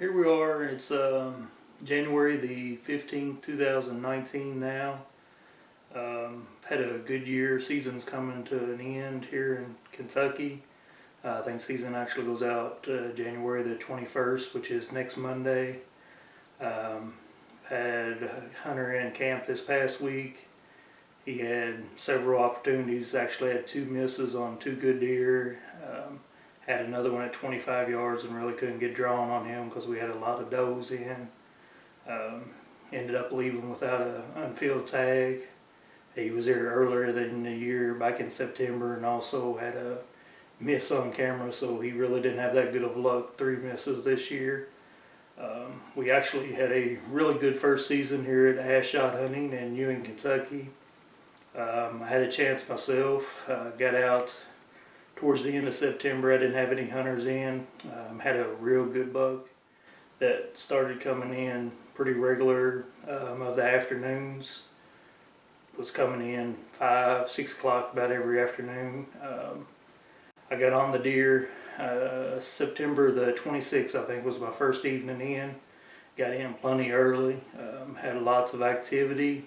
Here we are. It's January the 15th, 2019 now. Had a good year. Season's coming to an end here in Kentucky. I think season actually goes out January the 21st, which is next Monday. Had a hunter in camp this past week. He had several opportunities, actually had 2 misses on 2 good deer. Had another one at 25 yards and really couldn't get drawn on him because we had a lot of does in. Ended up leaving without an unfilled tag. He was here earlier in the year, back in September, and also had a miss on camera, so he really didn't have that good of luck. 3 misses this year. We actually had a really good first season here at ass shot hunting in Ewing, Kentucky. I had a chance myself, got out towards the end of September. I didn't have any hunters in. Had a real good buck that started coming in pretty regular of the afternoons. Was coming in 5, 6 o'clock about every afternoon. I got on the deer September the 26th, I think was my first evening in. Got in plenty early. Had lots of activity.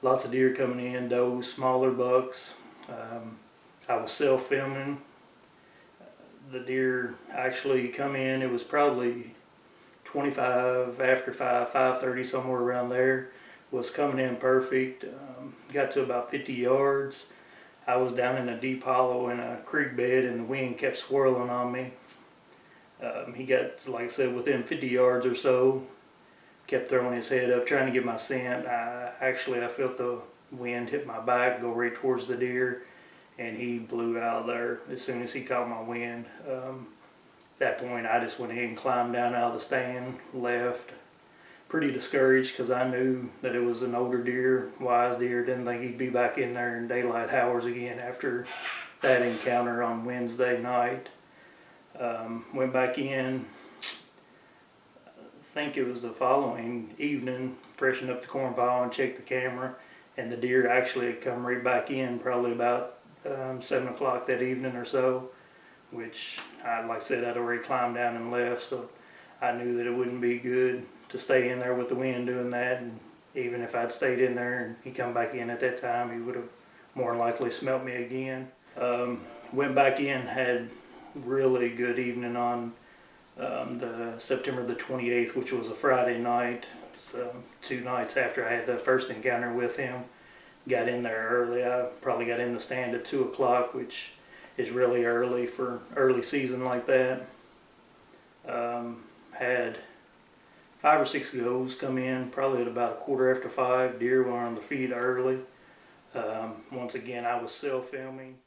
Lots of deer coming in, does, smaller bucks. I was self-filming. The deer actually come in, it was probably 25 after 5:30, somewhere around there. Was coming in perfect. Got to about 50 yards. I was down in a deep hollow in a creek bed and the wind kept swirling on me. He got, like I said, within 50 yards or so. Kept throwing his head up, trying to get my scent. I felt the wind hit my back, go right towards the deer, and he blew out of there as soon as he caught my wind. At that point, I just went ahead and climbed down out of the stand, left. Pretty discouraged because I knew that it was an older deer, wise deer. Didn't think he'd be back in there in daylight hours again after that encounter on Wednesday night. Went back in. I think it was the following evening, freshened up the corn pile and checked the camera, and the deer actually had come right back in probably about 7 o'clock that evening or so, which, like I said, I'd already climbed down and left, so I knew that it wouldn't be good to stay in there with the wind doing that, and even if I'd stayed in there and he come back in at that time, he would have more than likely smelt me again. Went back in, had really good evening on the September the 28th, which was a Friday night. So 2 nights after I had the first encounter with him. Got in there early. I probably got in the stand at 2 o'clock, which is really early for early season like that. Had 5 or 6 goes come in, probably at about 5:15. Deer were on the feed early. Once again, I was self-filming.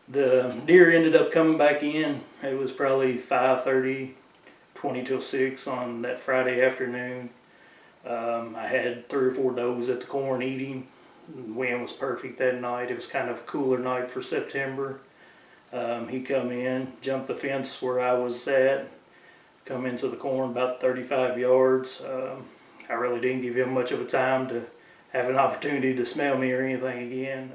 The deer ended up coming back in. It was probably 5:30, 20 till 6 on that Friday afternoon. I had 3 or 4 does at the corn eating. The wind was perfect that night. It was kind of a cooler night for September. He come in, jumped the fence where I was at, come into the corn about 35 yards. I really didn't give him much of a time to have an opportunity to smell me or anything again.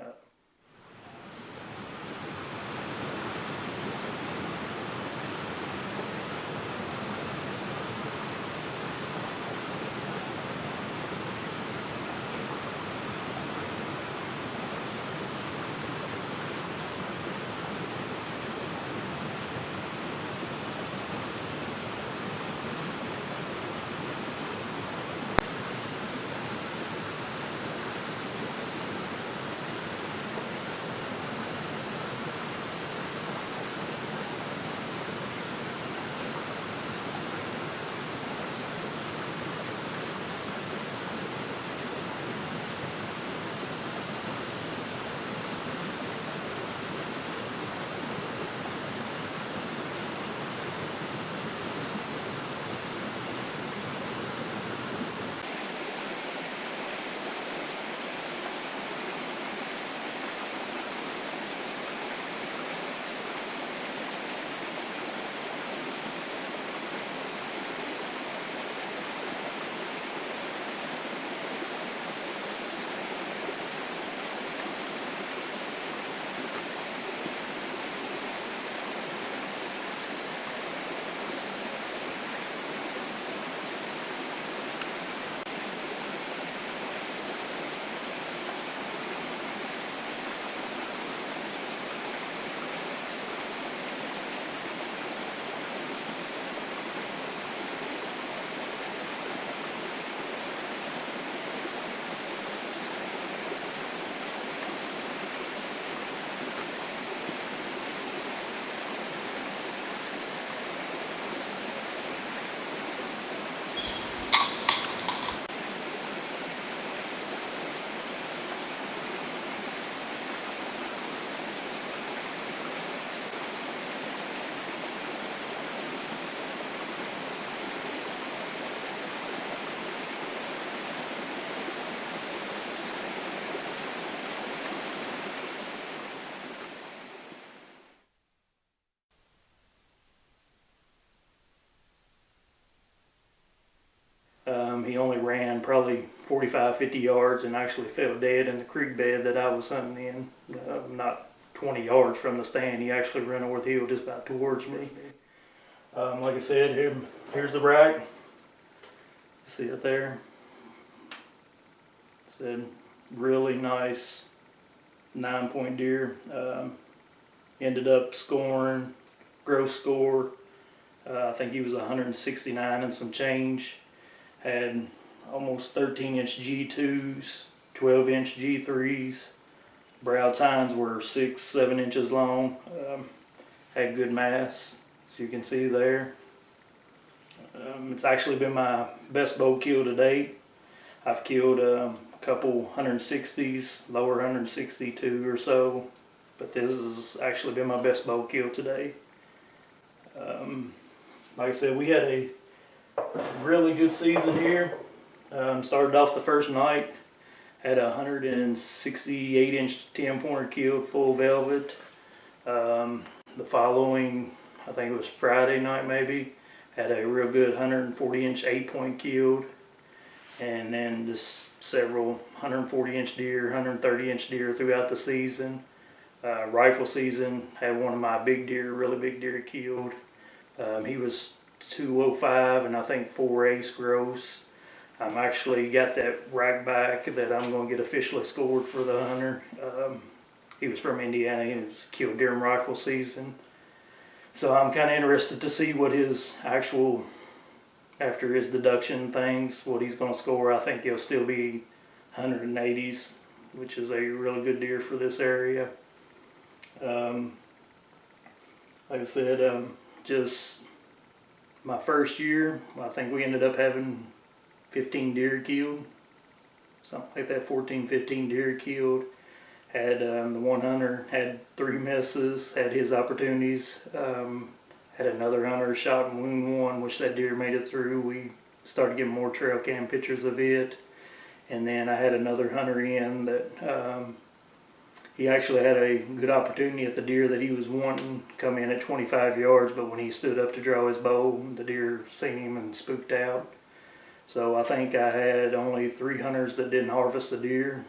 He only ran probably 45, 50 yards and actually fell dead in the creek bed that I was hunting in. Not 20 yards from the stand. He actually ran over the hill just about towards me. Like I said, here's the rack. See it there? Said really nice 9-point deer. Ended up scoring, gross score, I think he was 169 and some change. Had almost 13-inch G2s, 12-inch G3s. Brow tines were 6, 7 inches long. Had good mass, as you can see there. It's actually been my best bow kill to date. I've killed a couple 160s, lower 162 or so, but this has actually been my best bow kill today. Like I said, we had a really good season here. Started off the first night, had a 168-inch 10-pointer killed full velvet. The following, I think it was Friday night maybe, had a real good 140-inch 8-point killed. And then just several 140-inch deer, 130-inch deer throughout the season. Rifle season, had one of my big deer, really big deer killed. He was 205 and I think 4 ace gross. I'm actually got that rack back that I'm going to get officially scored for the hunter. He was from Indiana. He was killed during rifle season. So I'm kind of interested to see what his actual, after his deduction things, what he's going to score. I think he'll still be 180s, which is a really good deer for this area. Like I said, just my first year, I think we ended up having 15 deer killed, something like that, 14, 15 deer killed. Had the one hunter had 3 misses, had his opportunities. Had another hunter shot and wound one, which that deer made it through. We started getting more trail cam pictures of it. And then I had another hunter in that he actually had a good opportunity at the deer that he was wanting, come in at 25 yards, but when he stood up to draw his bow, the deer seen him and spooked out. So I think I had only 3 hunters that didn't harvest the deer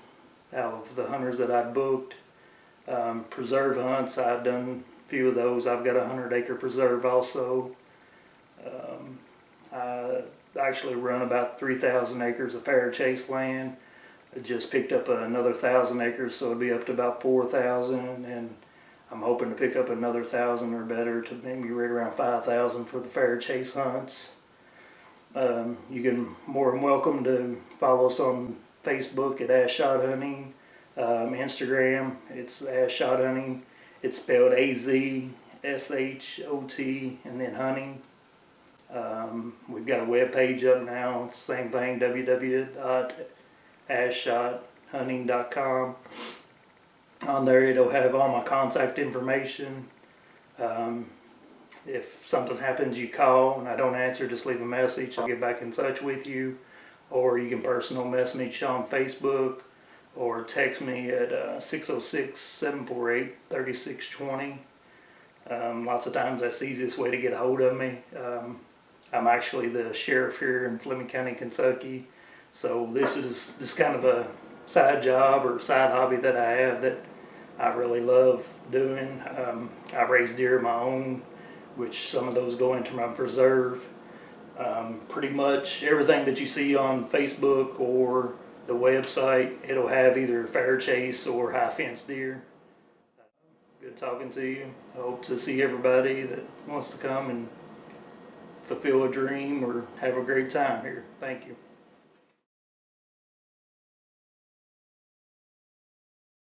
out of the hunters that I'd booked. Preserve hunts, I've done a few of those. I've got a 100-acre preserve also. I actually run about 3,000 acres of fair chase land. I just picked up another 1,000 acres, so it'd be up to about 4,000, and I'm hoping to pick up another 1,000 or better to maybe right around 5,000 for the fair chase hunts. You can more than welcome to follow us on Facebook at Ash Shot Hunting. Instagram, it's Ash Shot Hunting. It's spelled AZSHOT and then hunting. We've got a web page up now. It's the same thing, www.ashshothunting.com. On there it'll have all my contact information. If something happens, you call and I don't answer, just leave a message. I'll get back in touch with you. Or you can personal message me on Facebook or text me at 606-748-3620. Lots of times that's the easiest way to get a hold of me. I'm actually the sheriff here in Fleming County, Kentucky. So this is just kind of a side job or side hobby that I have that I really love doing. I raise deer of my own, which some of those go into my preserve. Pretty much everything that you see on Facebook or the website, it'll have either fair chase or high fence deer. Good talking to you. I hope to see everybody that wants to come and fulfill a dream or have a great time here. Thank you.